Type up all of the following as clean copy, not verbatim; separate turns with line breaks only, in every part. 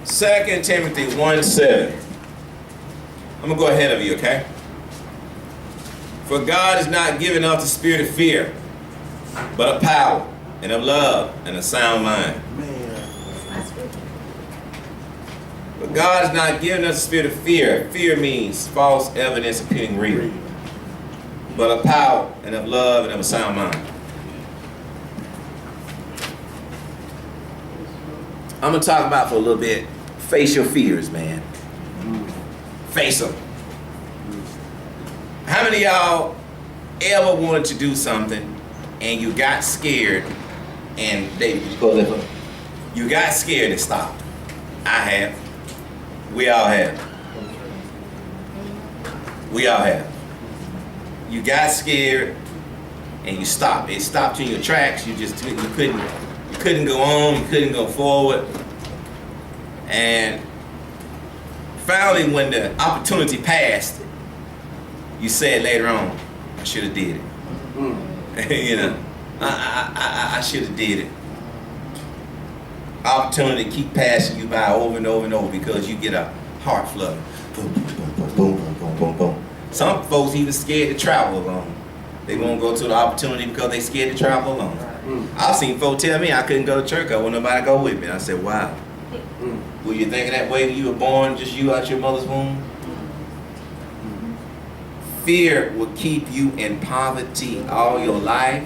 2 Timothy 1:7. I'm going to go ahead of you, okay? For God has not given us the spirit of fear, but of power and of love and a sound mind. But God has not given us the spirit of fear. Fear means false evidence appearing real. But of power and of love and of a sound mind. I'm going to talk about for a little bit, face your fears, man. Face them. How many of y'all ever wanted to do something and you got scared and you got scared and stopped? I have. We all have. We all have. You got scared and you stopped. It stopped you in your tracks. You couldn't go on. You couldn't go forward. And finally, when the opportunity passed, you said later on, I should have did it. You know, I should have did it. Opportunity keep passing you by over and over and over because you get a heart flutter. Boom, boom, boom, boom, boom, boom, boom, boom. Some folks even scared to travel alone. They won't go to the opportunity because they scared to travel alone. I've seen folks tell me I couldn't go to church. I want nobody to go with me. I said, wow. Were you thinking that way when you were born, just you out your mother's womb? Fear will keep you in poverty all your life.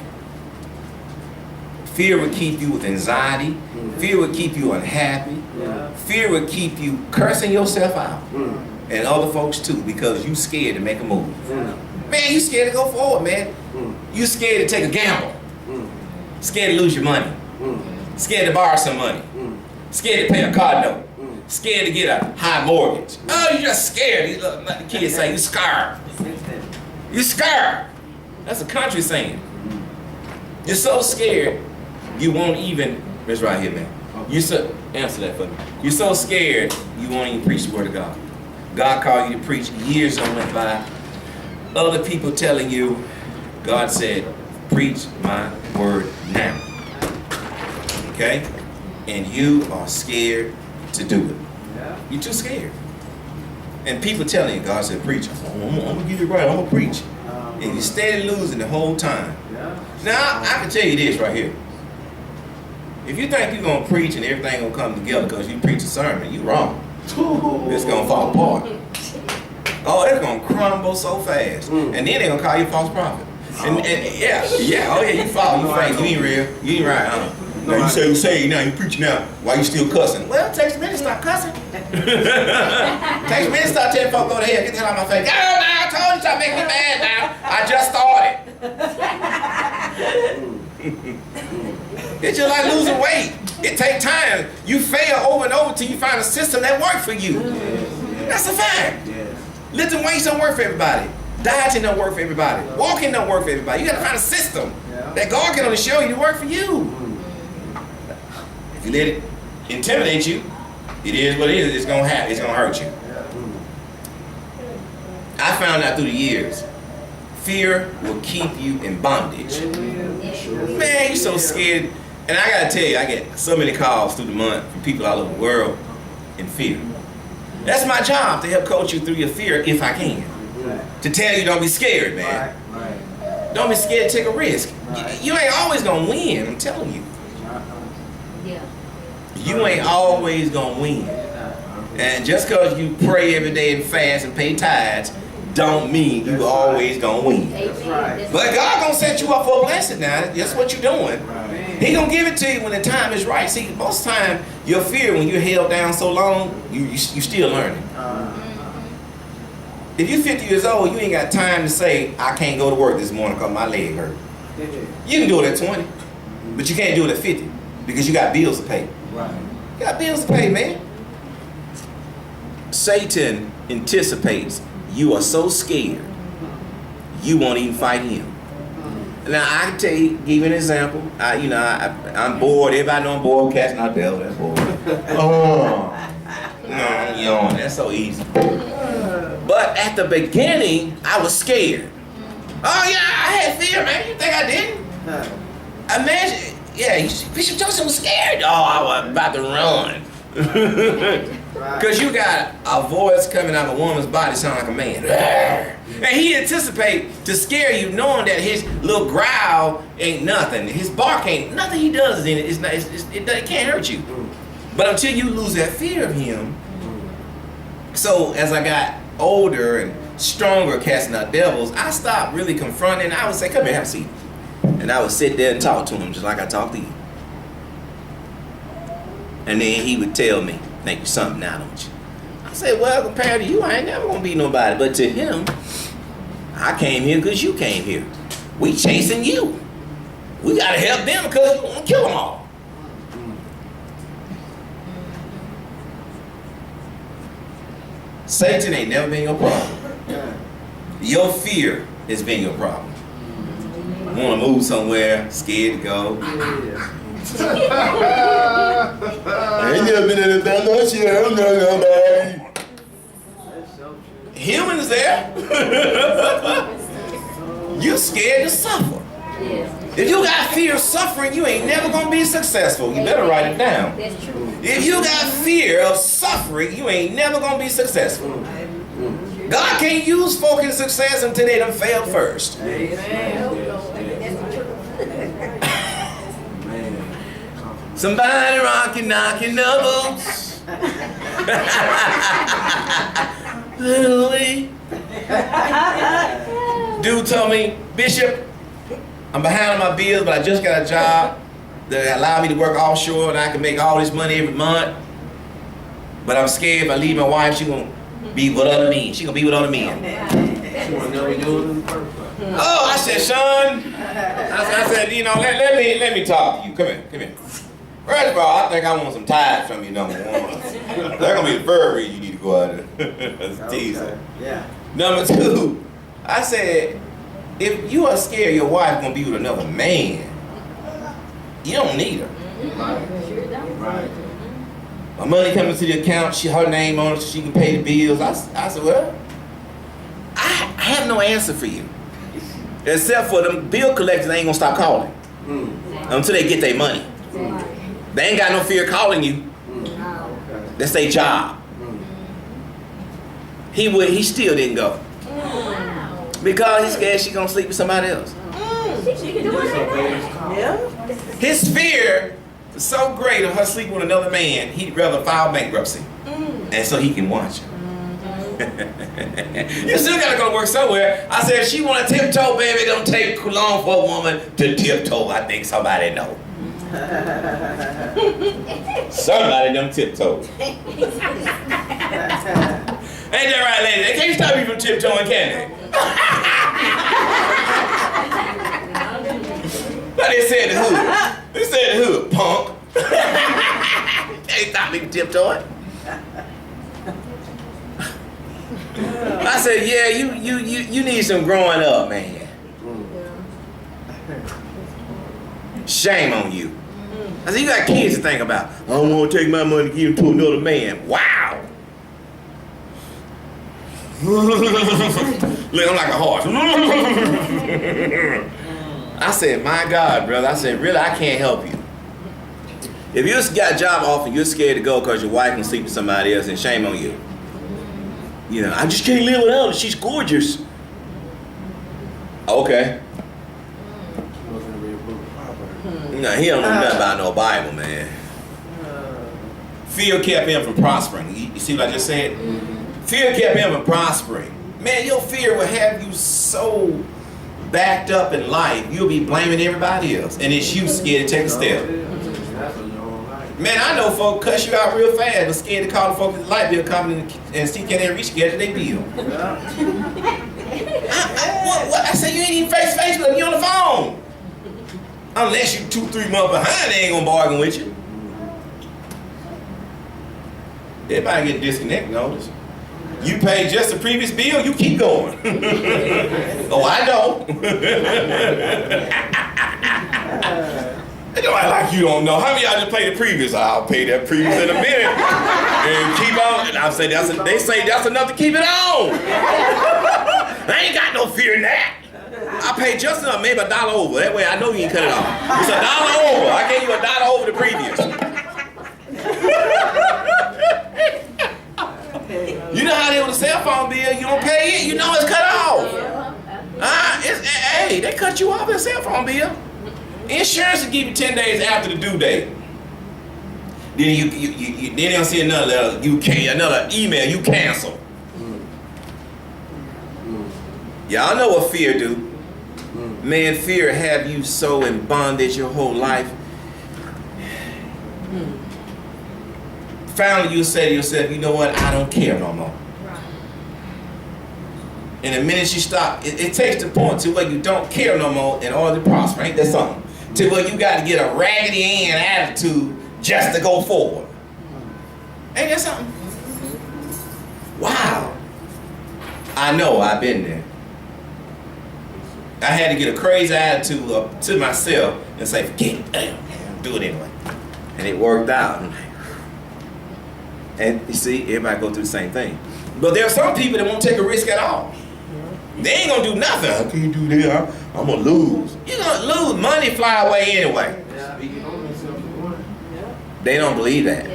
Fear will keep you with anxiety. Fear will keep you unhappy. Fear will keep you cursing yourself out. And other folks too, because you scared to make a move. Man, you scared to go forward, man. You scared to take a gamble. Scared to lose your money. Scared to borrow some money. Scared to pay a car note. Scared to get a high mortgage. Oh, you just scared. Like the kids say, you scared. You scared. That's a country saying. You're so scared, you won't even, it's right here, man. You so, answer that for me. You're so scared, you won't even preach the word of God. God called you to preach. Years done went by. Other people telling you, God said, preach my word now. Okay? And you are scared to do it. You're too scared. And people telling you, God said, preach. I'm going to get it right. I'm going to preach. And you're steady losing the whole time. Now, I can tell you this right here. If you think you're going to preach and everything going to come together because you preach a sermon, you're wrong. It's going to fall apart. Oh, it's going to crumble so fast. And then they're going to call you a false prophet. And yeah, oh yeah, you fall, you fake, you ain't real, you ain't right, huh? Now you say you saved, now you preaching now, why you still cussing? Well, it takes a minute to stop cussing. Takes a minute to start telling folks go to hell, get the hell out of my face. Oh, now I told you stop making me mad now. I just started. It's just like losing weight. It takes time. You fail over and over till you find a system that works for you. That's a fact. Lifting weights don't work for everybody. Dieting don't work for everybody. Walking don't work for everybody. You gotta find a system that God can only show you to work for you. If you let it intimidate you, it is what it is. It's gonna happen. It's gonna hurt you. I found out through the years, fear will keep you in bondage. Man, you're so scared. And I gotta tell you, I get so many calls through the month from people all over the world in fear. That's my job, to help coach you through your fear if I can. To tell you don't be scared, man. Don't be scared to take a risk. You ain't always gonna win, I'm telling you. You ain't always gonna win. And just because you pray every day and fast and pay tithes, don't mean you always gonna win. But God gonna set you up for a blessing now. That's what you're doing. He gonna give it to you when the time is right. See, most time your fear, when you're held down so long, you still learning. If you're 50 years old, you ain't got time to say, I can't go to work this morning because my leg hurt. You can do it at 20, but you can't do it at 50 because you got bills to pay. You got bills to pay, man. Satan anticipates you are so scared, you won't even fight him. Now, I can tell you, give you an example. I'm bored. Everybody know I'm bored. Casting out the devil. That's bored. No, that's so easy. But at the beginning, I was scared. Oh, yeah, I had fear, man. You think I didn't? Imagine, yeah, Bishop Joseph was scared. Oh, I was about to run. Because you got a voice coming out of a woman's body sound like a man. And he anticipate to scare you knowing that his little growl ain't nothing. His bark ain't nothing he does in it. It can't hurt you. But until you lose that fear of him. So as I got older and stronger casting out devils, I stopped really confronting. I would say, come here, have a seat. And I would sit there and talk to him just like I talk to you. And then he would tell me, think you're something now, don't you? I said, well, compared to you, I ain't never gonna be nobody. But to him, I came here because you came here. We chasing you. We gotta help them because you wanna kill them all. Satan ain't never been your problem. Your fear has been your problem. Want to move somewhere, scared to go. I ain't never been in a no shit. I don't know nobody. Humans there. You scared to suffer. If you got fear of suffering, you ain't never gonna be successful. You better write it down.
That's true.
If you got fear of suffering, you ain't never gonna be successful. God can't use folk in success until they done failed first. Somebody rockin', knocking the boots. Literally. Dude told me, Bishop, I'm behind on my bills, but I just got a job that allow me to work offshore and I can make all this money every month. But I'm scared if I leave my wife, she gonna be with other men. She gonna be with other men. Oh, I said, son, I said, you know, let me talk to you. Come here. First of all, I think I want some ties from you, number one. That's gonna be the furry you need to go out there. That's a teaser.
Yeah.
Number two, I said, if you are scared your wife gonna be with another man, you don't need her.
Right.
My money coming to the account, her name on it so she can pay the bills. I said, well, I have no answer for you. Except for them bill collectors ain't gonna stop calling until they get their money. They ain't got no fear calling you. That's their job. He still didn't go. Because he's scared she's gonna sleep with somebody else. His fear is so great of her sleeping with another man, he'd rather file bankruptcy. And so he can watch her. You still gotta go to work somewhere. I said, if she wanna tiptoe, baby, it don't take long for a woman to tiptoe. I think somebody know. Somebody done tiptoe. Ain't that right, lady? They can't stop you from tiptoeing, can they? But they said the hood. They said the hood, punk. They stop me from tiptoeing. I said, yeah, you need some growing up, man. Shame on you. I said, you got kids to think about. I don't want to take my money and give them to another man. Wow. Look, I'm like a horse. I said, my God, brother. I said, really, I can't help you. If you just got a job offer and you're scared to go because your wife can sleep with somebody else, and shame on you. You know, I just can't live without her. She's gorgeous. Okay. No, he don't know nothing about no Bible, man. Fear kept him from prospering. You see what I just said? Fear kept him from prospering. Man, your fear will have you so backed up in life, you'll be blaming everybody else. And it's you scared to take a step. Man, I know folk cuss you out real fast, but scared to call the folks at the light bill company and see can they reach together their bill. I said, you ain't even face with them, you on the phone. Unless you 2-3 months behind, they ain't gonna bargain with you. Everybody get disconnected notice. You pay just the previous bill, you keep going. Oh, I know. Nobody like you don't know. How many of y'all just pay the previous? I'll pay that previous in a minute. And keep on. And I say they say that's enough to keep it on. I ain't got no fear in that. I paid just enough, maybe $1 over. That way I know you ain't cut it off. It's $1 over. I gave you $1 over the previous. You know how they with a cell phone bill, you don't pay it, you know it's cut off. Hey, they cut you off a cell phone bill. Insurance will give you 10 days after the due date. Then then they'll see another letter, another email, you cancel. Y'all know what fear do. Man, fear have you so in bondage your whole life. Finally you say to yourself, you know what, I don't care no more. And the minute you stop, it takes the point to where you don't care no more in order to prosper. Ain't that something? To where you got to get a raggedy Ann attitude just to go forward. Ain't that something? Wow. I know, I've been there. I had to get a crazy attitude up to myself and say, forget it, damn, do it anyway. And it worked out. And you see, everybody go through the same thing. But there are some people that won't take a risk at all. They ain't gonna do nothing. I can't do that. I'm gonna lose. You're gonna lose. Money fly away anyway. They don't believe that.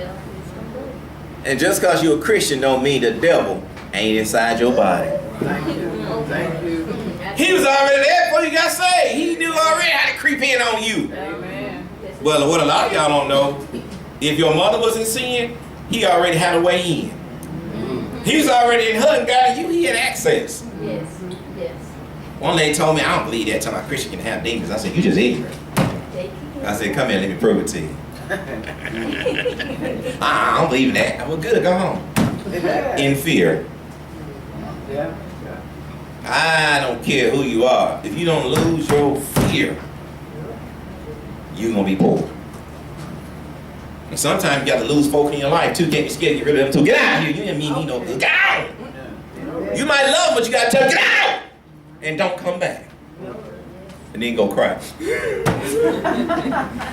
And just because you're a Christian don't mean the devil ain't inside your body.
Thank you.
He was already there before you got saved. He knew already how to creep in on you.
Amen.
Well, what a lot of y'all don't know, if your mother was in sin, he already had a way in. He was already in her and got you, he had access.
Yes, yes.
One lady told me, I don't believe that time a Christian can have demons. I said, you just ignorant. I said, come here, let me prove it to you. I don't believe in that. Well, good, go home. In fear.
Yeah.
I don't care who you are. If you don't lose your fear, you're going to be poor. And sometimes you got to lose folk in your life too. Can't be scared to get rid of them too. Get out of here. You didn't mean you know good. Get out. You might love them, but you got to tell them, get out. And don't come back. And then go cry.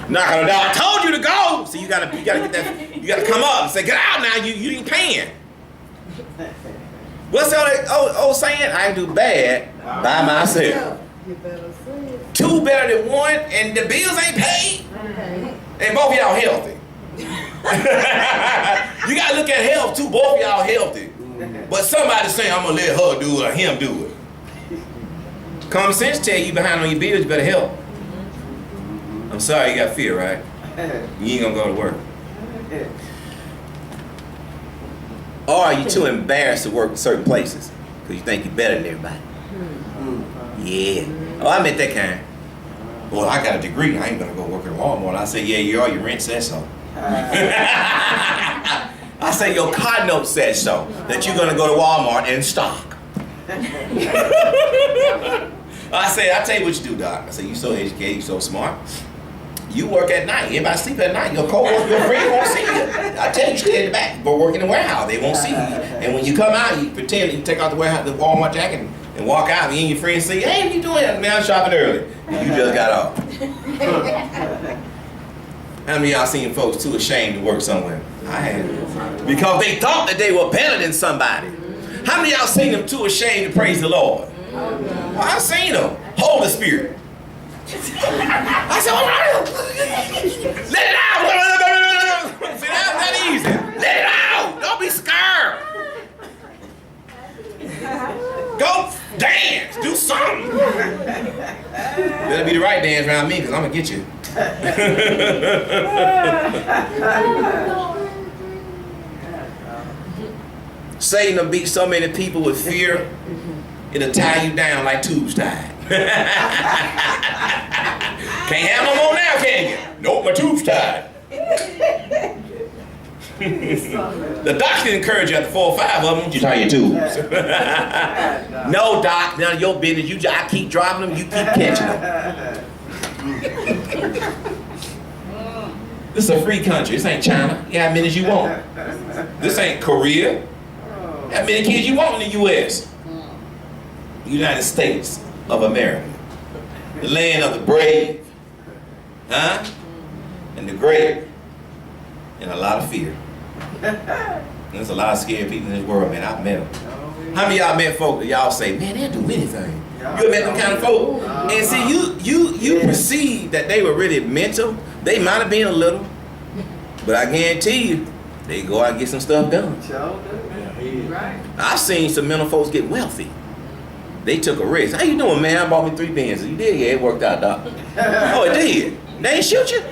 Knock on the door. I told you to go. So you gotta get that. You gotta come up and say, get out now. You ain't paying. What's that old saying? I do bad by myself. Two better than one, and the bills ain't paid. And both of y'all healthy. You gotta look at health too. Both of y'all healthy. But somebody saying I'm gonna let her do it or him do it. Common sense tell you behind on your bills, you better help. I'm sorry, you got fear, right? You ain't gonna go to work. Or are you too embarrassed to work in certain places because you think you're better than everybody? Yeah. Oh, I meant that kind. Well, I got a degree. I ain't gonna go work at Walmart. I say, yeah, you are. Your rent says so. I say your card note says so that you're gonna go to Walmart and stock. I tell you what you do, Doc. I say, you so educated, you so smart. You work at night. Everybody sleep at night. Your co-worker, your friend won't see you. I tell you, stay in the back. Go work in the warehouse. They won't see you. And when you come out, you pretend you take out the warehouse, the Walmart jacket, and walk out. And you and your friends say, hey, what you doing? Man, I'm shopping early. And you just got off. How many of y'all seen folks too ashamed to work somewhere? I have. Because they thought that they were better than somebody. How many of y'all seen them too ashamed to praise the Lord? Well, I've seen them. Holy Spirit. I said, let it out. See, that's not easy. Let it out. Don't be scared. Go dance. Do something. Better be the right dance around me because I'm going to get you. Satan will beat so many people with fear, it'll tie you down like tubes tied. Can't have no more now, can you? Nope, my tube's tied. The doctor can encourage you after 4 or 5 of them, you tie your tubes. No, doc, none of your business. I keep dropping them, you keep catching them. This is a free country. This ain't China. You have many as you want. This ain't Korea. You have many kids you want in the U.S. United States of America. The land of the brave, and the great, and a lot of fear. There's a lot of scared people in this world, man. I've met them. How many of y'all met folk that y'all say, man, they'll do anything? You ever met them kind of folk? And see, you perceive that they were really mental. They might have been a little. But I guarantee you, they go out and get some stuff done.
Sure do. Right.
I've seen some mental folks get wealthy. They took a risk. How you doing, man? I bought me 3 Benzes. You did? Yeah, it worked out, doc. Oh, it did? They ain't shoot you?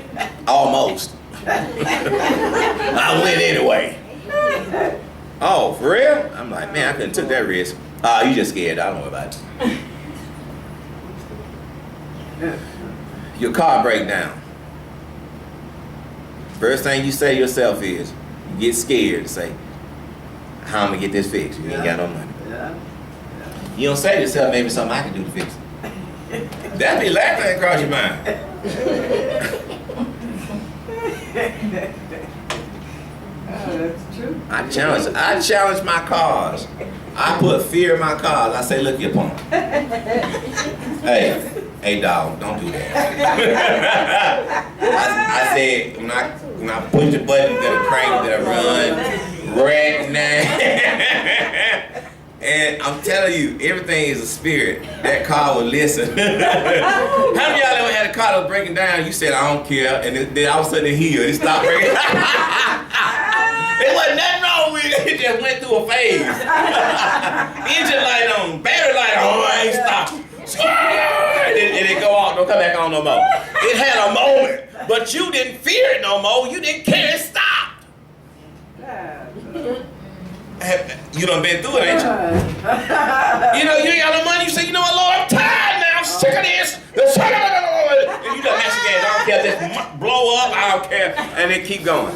Almost. I went anyway. Oh, for real? I'm like, man, I couldn't took that risk. You just scared. I don't know about it. Your car break down. First thing you say to yourself is, you get scared to say, how am I gonna get this fixed? You ain't got no money.
Yeah.
You don't say to yourself, maybe something I can do to fix it. That'd be the last thing across your mind.
Oh, that's true.
I challenge my cars. I put fear in my cars. I say, look here, punk. Hey, dog, don't do that. I said, when I push the button, you gotta crank, you gotta run, right now. And I'm telling you, everything is a spirit. That car will listen. How many of y'all ever had a car that was breaking down? You said, I don't care, and then all of a sudden it healed. It stopped breaking. There wasn't nothing wrong with it. It just went through a phase. Engine light on, battery light on, I ain't stopped. And it go off, don't come back on no more. It had a moment, but you didn't fear it no more. You didn't care, it stopped. You done been through it, ain't you? You know, you ain't got no money. You say, you know what, Lord, I'm tired now. I'm sick of this. And you just mess again. I don't care. Just blow up. I don't care. And they keep going.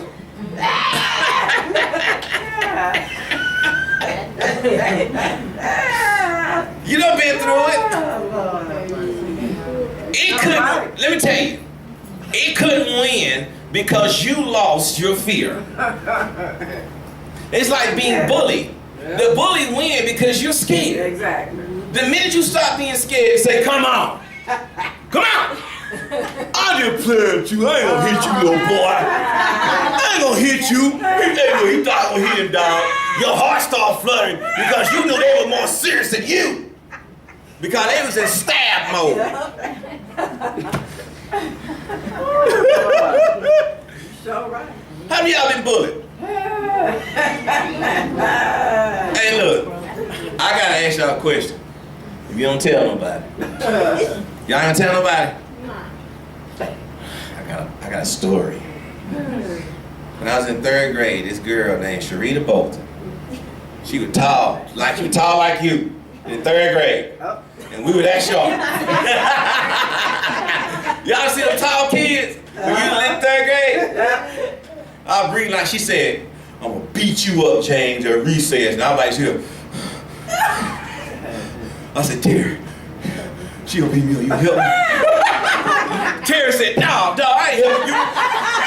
You done been through it. It couldn't, let me tell you, it couldn't win because you lost your fear. It's like being bullied. The bully win because you're scared.
Exactly.
The minute you stop being scared, say, come on. Come on. I just played with you. I ain't gonna hit you, little boy. I ain't gonna hit you. He thought I would hit him, dog. Your heart started fluttering because you knew they were more serious than you. Because they was in stab mode.
Sure right.
How many of y'all been bullied? Hey, look, I gotta ask y'all a question. If you don't tell nobody, y'all ain't gonna tell nobody? I got a story. When I was in 3rd grade, this girl named Sharita Bolton, she was tall like you in 3rd grade, and we were that short. Y'all see them tall kids when you was in 3rd grade? I was breathing like she said, I'm gonna beat you up, James, at recess. And I was like, I said, Terry, she gonna beat me up, you help me? Terry said, no, dog, I ain't helping you.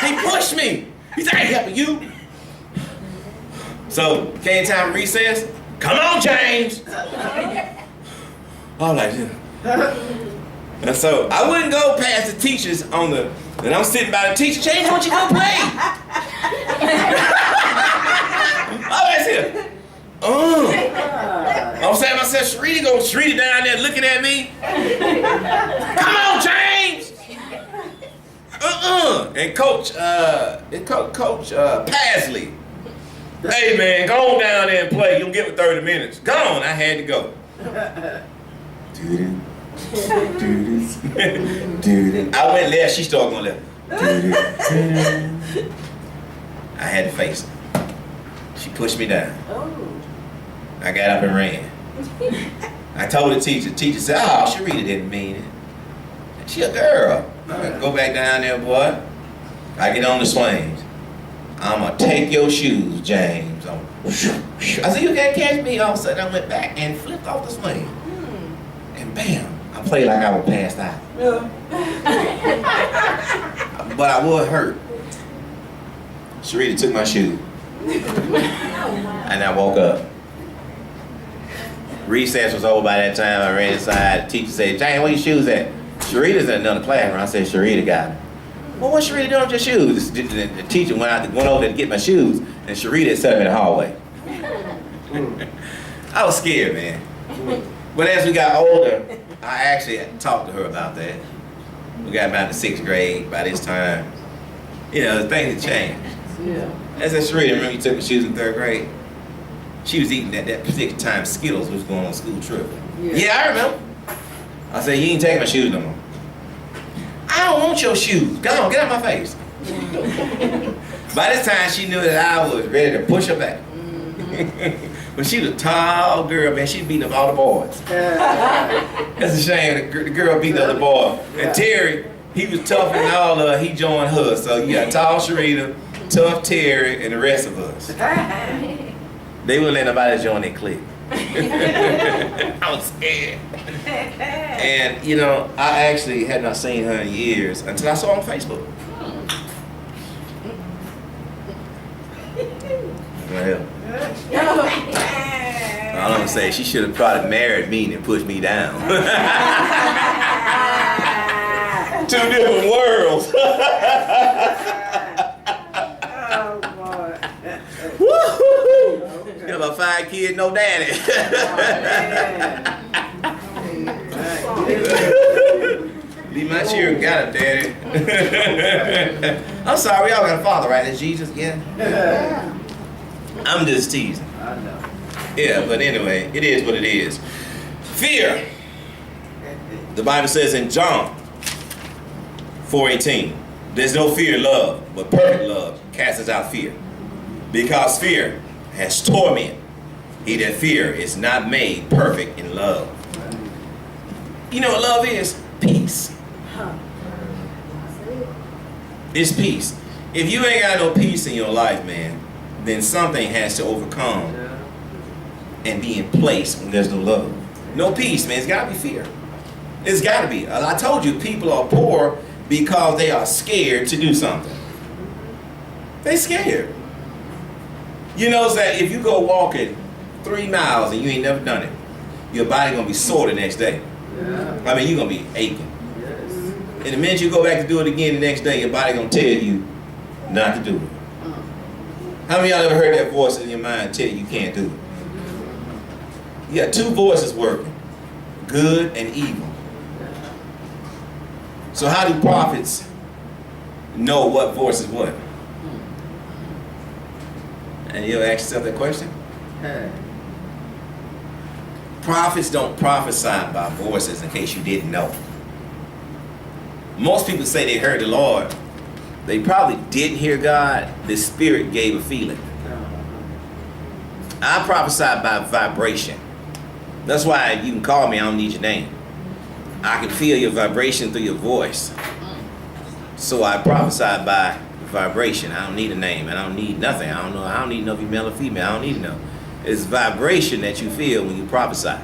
He pushed me. He said, I ain't helping you. So, came time for recess, come on, James. I was like, and so, I wouldn't go past the teachers and I'm sitting by the teacher, James, why don't you go play? I said, I'm saying to myself, Sharita down there looking at me. Come on, James. And Coach Pasley. Hey man, go on down there and play. You'll get with 30 minutes. Go on, I had to go. I went left, she started going left. I had to face her. She pushed me down. I got up and ran. I told the teacher said, oh, Sharita didn't mean it. She a girl. Go back down there, boy. I get on the swings. I'm gonna take your shoes, James. I said, you can't catch me. All of a sudden I went back and flipped off the swing. And bam, I played like I was passed out. But I was hurt. Sharita took my shoe. And I woke up. Recess was over by that time. I ran inside. The teacher said, James, where your shoes at? Sharita's in another classroom. I said, Sharita got it. Well, what's Sharita doing with your shoes? The teacher went over there to get my shoes, and Sharita set up in the hallway. I was scared, man. But as we got older, I actually talked to her about that. We got about the 6th grade by this time. You know, things had changed.
Yeah.
As I Sharita, remember you took her shoes in 3rd grade? She was eating at that particular time Skittles was going on a school trip. Yeah, I remember. I said, you ain't taking my shoes no more. I don't want your shoes. Go on, get out my face. By this time, she knew that I was ready to push her back. But she was a tall girl, man. She beat up all the boys. That's a shame. The girl beat the other boy. And Terry, he was tougher than all of her. He joined her. So you got tall Sharita, tough Terry, and the rest of us. They wouldn't let nobody join their clique. I was scared. And, you know, I actually had not seen her in years until I saw her on Facebook. Well, all I'm gonna say, she should have probably married me and pushed me down. 2 different worlds.
Oh boy.
Woo-hoo-hoo. Got about 5 kids, no daddy. Leave my children got a daddy. I'm sorry, we all got a father, right? That's Jesus, yeah? I'm just teasing.
I know.
Yeah, but anyway, it is what it is. Fear. The Bible says in John 4:18, there's no fear in love, but perfect love casts out fear. Because fear has torment. He that fear is not made perfect in love. You know what love is? Peace. It's peace. If you ain't got no peace in your life, man, then something has to overcome and be in place when there's no love. No peace, man. It's got to be fear. It's got to be. I told you, people are poor because they are scared to do something. They scared. You know that if you go walking 3 miles and you ain't never done it, your body going to be sore the next day.
Yeah.
I mean, you're going to be aching.
Yes.
And the minute you go back to do it again the next day, your body going to tell you not to do it. How many of y'all ever heard that voice in your mind tell you can't do it? You got 2 voices working, good and evil. So how do prophets know what voice is what? And you ever ask yourself that question?
Hey.
Prophets don't prophesy by voices, in case you didn't know. Most people say they heard the Lord. They probably didn't hear God. The Spirit gave a feeling. I prophesy by vibration. That's why you can call me, I don't need your name. I can feel your vibration through your voice. So I prophesy by vibration. I don't need a name. I don't need nothing. I don't need no male or female. I don't need to know. It's vibration that you feel when you prophesy.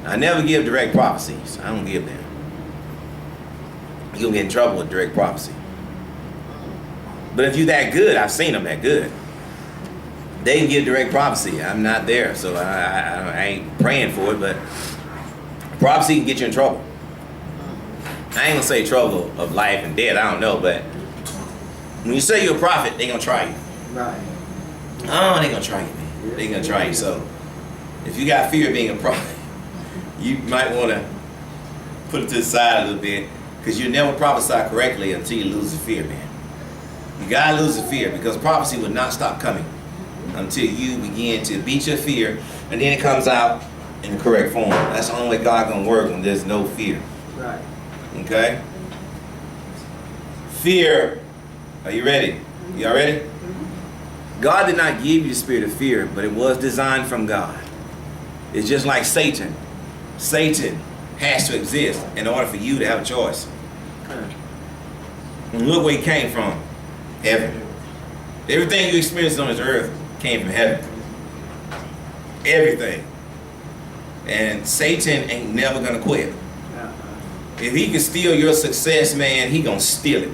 I never give direct prophecies. I don't give them. You'll get in trouble with direct prophecy. But if you're that good, I've seen them that good. They can give direct prophecy. I'm not there, so I ain't praying for it, but prophecy can get you in trouble. I ain't gonna say trouble of life and death, I don't know, but when you say you're a prophet, they gonna try you.
Right.
Oh, they gonna try you, man. They gonna try you. So if you got fear of being a prophet, you might wanna put it to the side a little bit, because you never prophesy correctly until you lose the fear, man. You gotta lose the fear, because prophecy will not stop coming until you begin to beat your fear, and then it comes out in the correct form. That's the only way God gonna work when there's no fear.
Right.
Okay? Fear. Are you ready? Y'all ready? God did not give you the spirit of fear, but it was designed from God. It's just like Satan. Satan has to exist in order for you to have a choice. And look where he came from. Heaven. Everything you experienced on this earth came from heaven. Everything. And Satan ain't never gonna quit. If he can steal your success, man, he gonna steal it.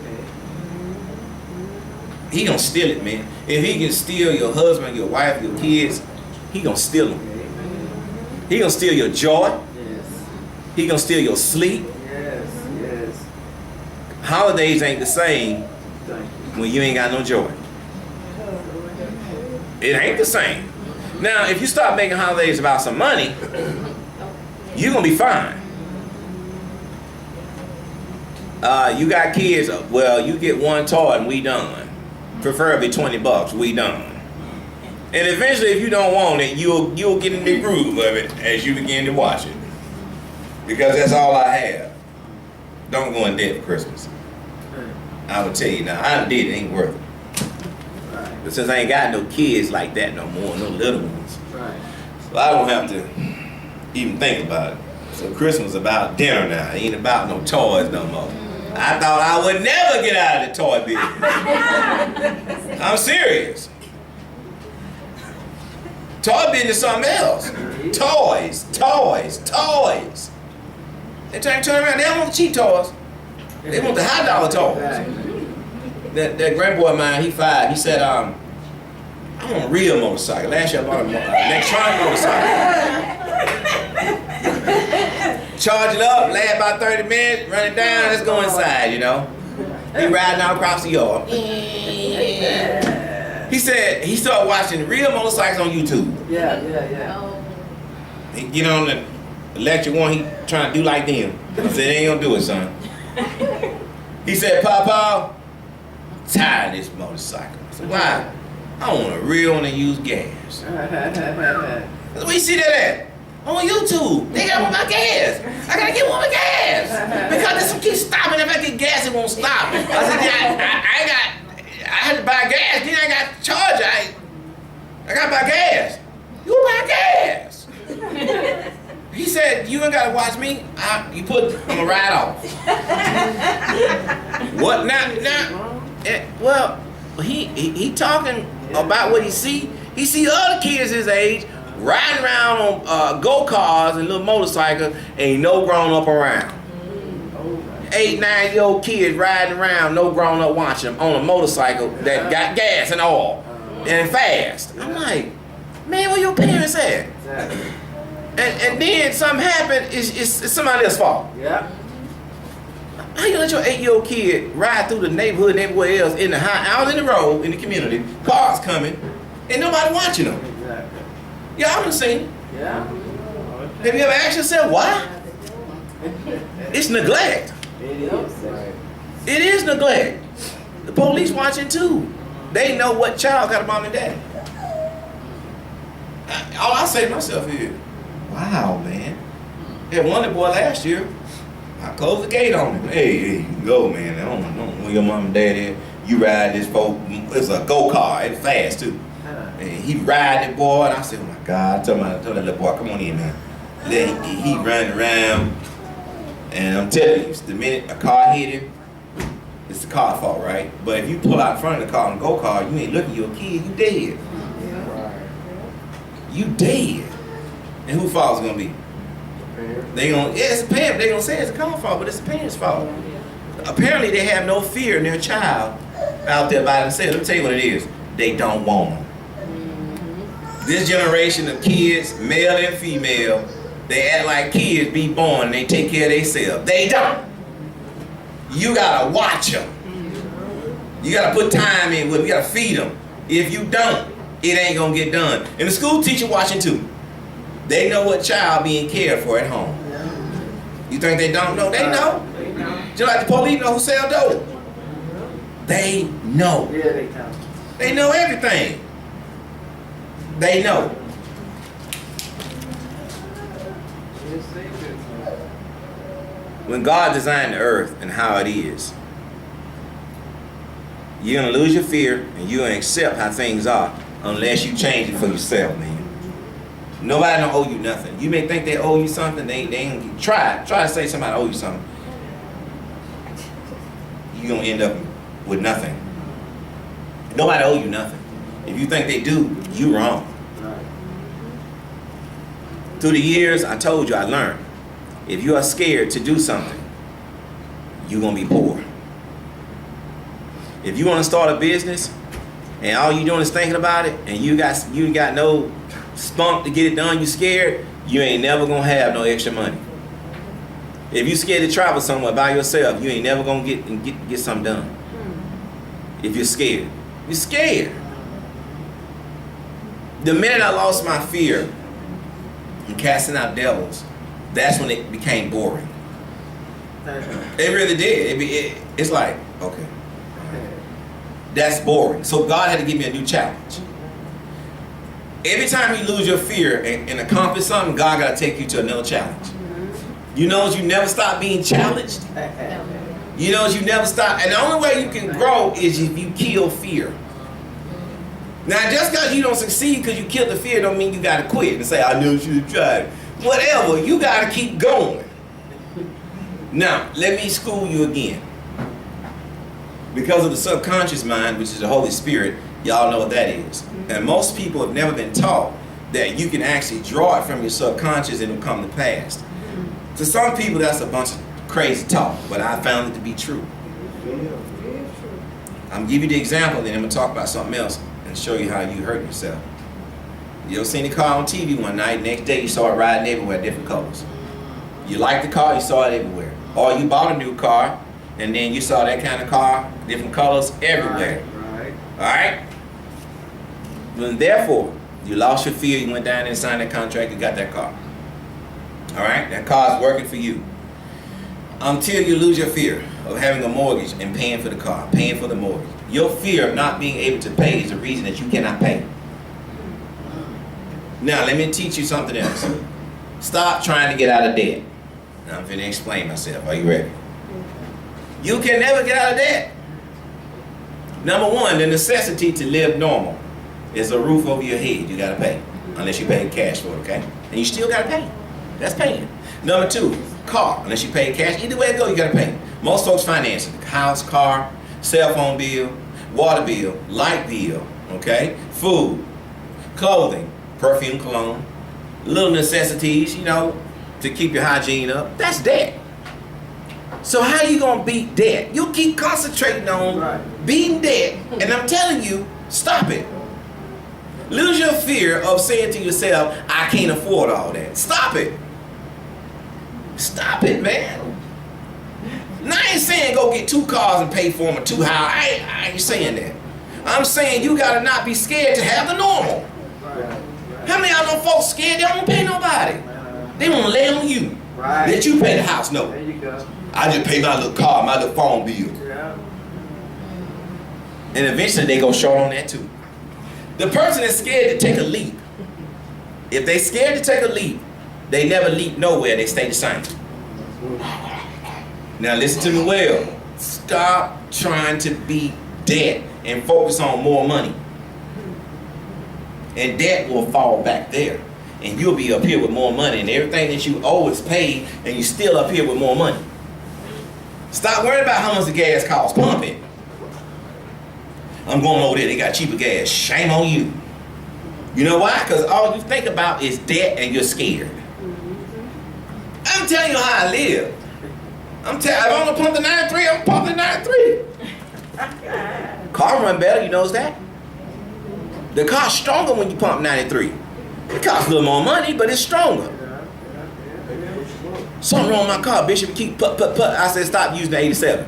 He gonna steal it, man. If he can steal your husband, your wife, your kids, he gonna steal them. He gonna steal your joy.
Yes.
He gonna steal your sleep.
Yes. Yes.
Holidays ain't the same
Thank you.
when you ain't got no joy. It ain't the same. Now, if you start making holidays about some money, you're gonna be fine. You got kids, well, you get one toy and we done. preferably $20. We done. And eventually, if you don't want it, you'll get in the groove of it as you begin to watch it. Because that's all I have. Don't go in debt for Christmas. I would tell you now, I did it, ain't worth it.
Right.
But since I ain't got no kids like that no more, no little ones,
Right.
so I don't have to even think about it. So Christmas is about dinner now. It ain't about no toys no more. I thought I would never get out of the toy business. I'm serious. Toy business is something else. Toys. They turn around, they don't want the cheap toys. They want the high dollar toys. That grandboy of mine, he 5, he said, I want a real motorcycle. Last year I bought an electronic motorcycle. Charge it up, last about 30 minutes, run it down, let's go inside, you know. He riding out across the yard. He said he started watching real motorcycles on YouTube.
Yeah.
He get on the electric one, he trying to do like them. I said, they ain't gonna do it, son. He said, Papa, I'm tired of this motorcycle. I said, why? I want a real one that use gas. Where you see that at? On YouTube. They got one with my gas. I gotta get one with gas. Because this one keeps stopping. If I get gas, it won't stop. I said, I had to buy gas, then I got to charge it. I gotta buy gas. You buy gas. He said, you ain't gotta watch me. I'm gonna ride off. What now? Well, he talking about what he see. He see other kids his age riding around on go-cars and little motorcycles, and no grown up around. 8, 9-year-old kids riding around, no grown up watching them on a motorcycle that got gas and oil and fast. I'm like, man, where your parents at? And then something happened, it's somebody else's fault.
Yeah.
How you let your 8-year-old kid ride through the neighborhood and everywhere else in the out in the road, in the community, cars coming, and nobody watching them?
Exactly.
Yeah, I done seen it.
Yeah.
Have you ever asked yourself why? It's neglect.
It is. Right.
It is neglect. The police watching too. They know what child got a mom and dad. All I say to myself is, wow, man. Had one little boy last year. I closed the gate on him. Hey, you can go, man. I don't know where your mom and dad is. You ride this folk. It's a go-car. It's fast too. And he ride that boy, and I said, oh my God. I told that little boy, come on in, man. Then he running around. And I'm telling you, the minute a car hit him, it's the car's fault, right? But if you pull out in front of the car and go car, you ain't looking at your kid, you dead. You dead. And whose fault is it gonna be? It's the parent. They gonna say it's the car's fault, but it's the parent's fault. Apparently they have no fear in their child out there by themselves. Let me tell you what it is. They don't want them. This generation of kids, male and female, they act like kids be born and they take care of themselves. They don't. You gotta watch them. You gotta put time in with them. You gotta feed them. If you don't, it ain't gonna get done. And the school teacher watching too. They know what child being cared for at home. You think they don't know? They know. Just like the police know who sell dope. They know.
Yeah, they know.
They know everything. They know. When God designed the earth and how it is, you're gonna lose your fear and you're gonna accept how things are unless you change it for yourself, man. Nobody don't owe you nothing. You may think they owe you something, they ain't try to say somebody owe you something. You're gonna end up with nothing. Nobody owe you nothing. If you think they do, you wrong. Through the years, I told you, I learned. If you are scared to do something, you're gonna be poor. If you want to start a business and all you doing is thinking about it and you got no spunk to get it done, you scared, you ain't never gonna have no extra money. If you scared to travel somewhere by yourself, you ain't never gonna get something done. If you're scared. You're scared. The minute I lost my fear in casting out devils, that's when it became boring. It really did. It's like, okay. That's boring. So God had to give me a new challenge. Every time you lose your fear and accomplish something, God got to take you to another challenge. You notice you never stop being challenged. You notice you never stop. And the only way you can grow is if you kill fear. Now, just because you don't succeed because you killed the fear don't mean you got to quit and say, I knew you should have tried. Whatever. You got to keep going. Now, let me school you again. Because of the subconscious mind, which is the Holy Spirit, y'all know what that is. And most people have never been taught that you can actually draw it from your subconscious and it'll come to pass. To some people, that's a bunch of crazy talk, but I found it to be true. I'm going to give you the example, then I'm going to talk about something else and show you how you hurt yourself. You ever seen the car on TV one night, next day you saw it riding everywhere, different colors. You liked the car, you saw it everywhere. Or you bought a new car, and then you saw that kind of car, different colors everywhere.
Right.
Alright? And therefore, you lost your fear, you went down and signed that contract, you got that car. Alright? That car is working for you. Until you lose your fear of having a mortgage and paying for the car, paying for the mortgage. Your fear of not being able to pay is the reason that you cannot pay. Now, let me teach you something else. Stop trying to get out of debt. Now, I'm going to explain myself. Are you ready? You can never get out of debt. Number one, the necessity to live normal is a roof over your head. You got to pay. Unless you pay cash for it, okay? And you still got to pay. That's paying. Number two, car. Unless you pay cash, either way it goes, you got to pay. Most folks finance it. House, car, cell phone bill, water bill, light bill, okay? Food, clothing, perfume, cologne, little necessities, you know, to keep your hygiene up. That's debt. So how you going to beat debt? You keep concentrating on beating debt, and I'm telling you, stop it. Lose your fear of saying to yourself, I can't afford all that. Stop it. Stop it, man. Now I ain't saying go get 2 cars and pay for them or 2 houses. I ain't saying that. I'm saying you got to not be scared to have the normal. How many of y'all know folks scared they don't pay nobody? They want to lay on you. That you pay the house note.
There you go.
I just pay my little car, my little phone bill.
Yeah.
And eventually they go short on that too. The person that's scared to take a leap, if they scared to take a leap, they never leap nowhere, they stay the same. Now listen to me well. Stop trying to beat debt and focus on more money. And debt will fall back there. And you'll be up here with more money. And everything that you owe is paid, and you're still up here with more money. Stop worrying about how much the gas costs. Pump it. I'm going over there, they got cheaper gas. Shame on you. You know why? Because all you think about is debt and you're scared. I'm telling you how I live. If I'm gonna pump the 93, I'm pumping the 93. Car run better, you knows that? The car's stronger when you pump 93. It costs a little more money, but it's stronger. Something wrong with my car, Bishop. Keep put. I said stop using the 87.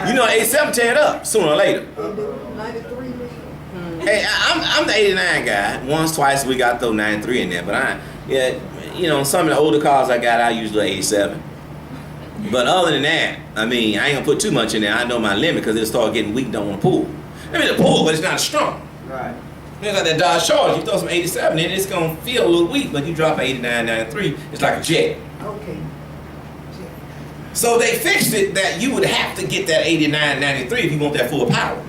You know, 87 tear it up sooner or later. Hey, I'm the 89 guy. Once, twice we got throw 93 in there, but you know, some of the older cars I got, I use the 87. But other than that, I mean, I ain't gonna put too much in there. I know my limit because it'll start getting weak. Don't want to pull. I mean, it'll pull, but it's not as strong.
Right.
It's like that Dodge Charger. You throw some 87 in, it's gonna feel a little weak, but you drop 89, 93, it's like a jet.
Okay.
So they fixed it that you would have to get that 89, 93 if you want that full power.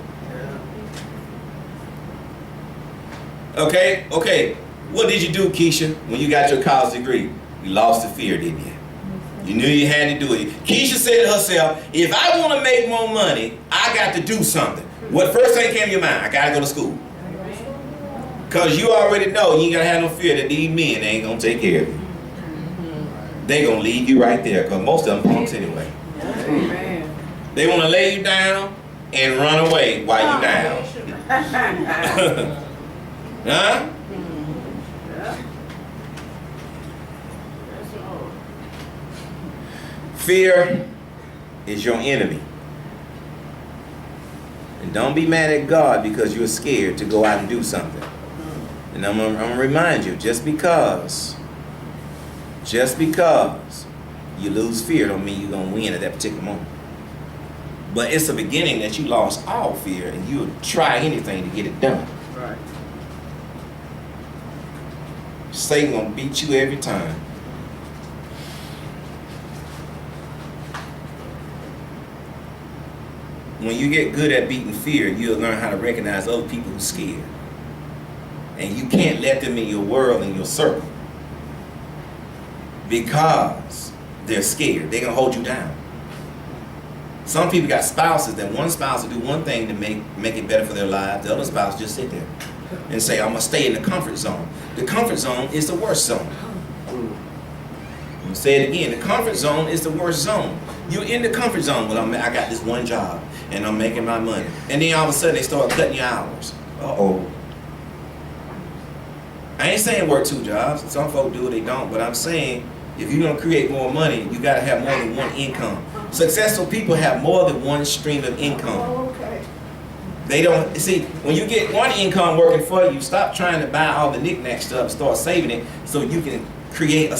Okay. What did you do, Keisha, when you got your college degree? You lost the fear, didn't you? You knew you had to do it. Keisha said to herself, if I want to make more money, I got to do something. What first thing came to your mind? I got to go to school. Because you already know you ain't got to have no fear that these men ain't going to take care of you. They going to leave you right there because most of them punks anyway.
Amen.
They want to lay you down and run away while you down. Huh? Fear is your enemy. And don't be mad at God because you're scared to go out and do something. And I'm gonna remind you, just because you lose fear don't mean you're gonna win at that particular moment. But it's a beginning that you lost all fear and you'll try anything to get it done.
Right.
Satan gonna beat you every time. When you get good at beating fear, you'll learn how to recognize other people who're scared. And you can't let them in your world, in your circle. Because they're scared. They're gonna hold you down. Some people got spouses that one spouse will do one thing to make it better for their lives. The other spouse just sit there and say, I'm gonna stay in the comfort zone. The comfort zone is the worst zone. I'm gonna say it again. The comfort zone is the worst zone. You're in the comfort zone. Well, I got this one job and I'm making my money. And then all of a sudden they start cutting your hours. Uh-oh. I ain't saying work 2 jobs. Some folk do it, they don't. But I'm saying if you're gonna create more money, you gotta have more than one income. Successful people have more than one stream of income.
Oh, okay.
They don't, see, when you get one income working for you, stop trying to buy all the knick-knack stuff, start saving it so you can create a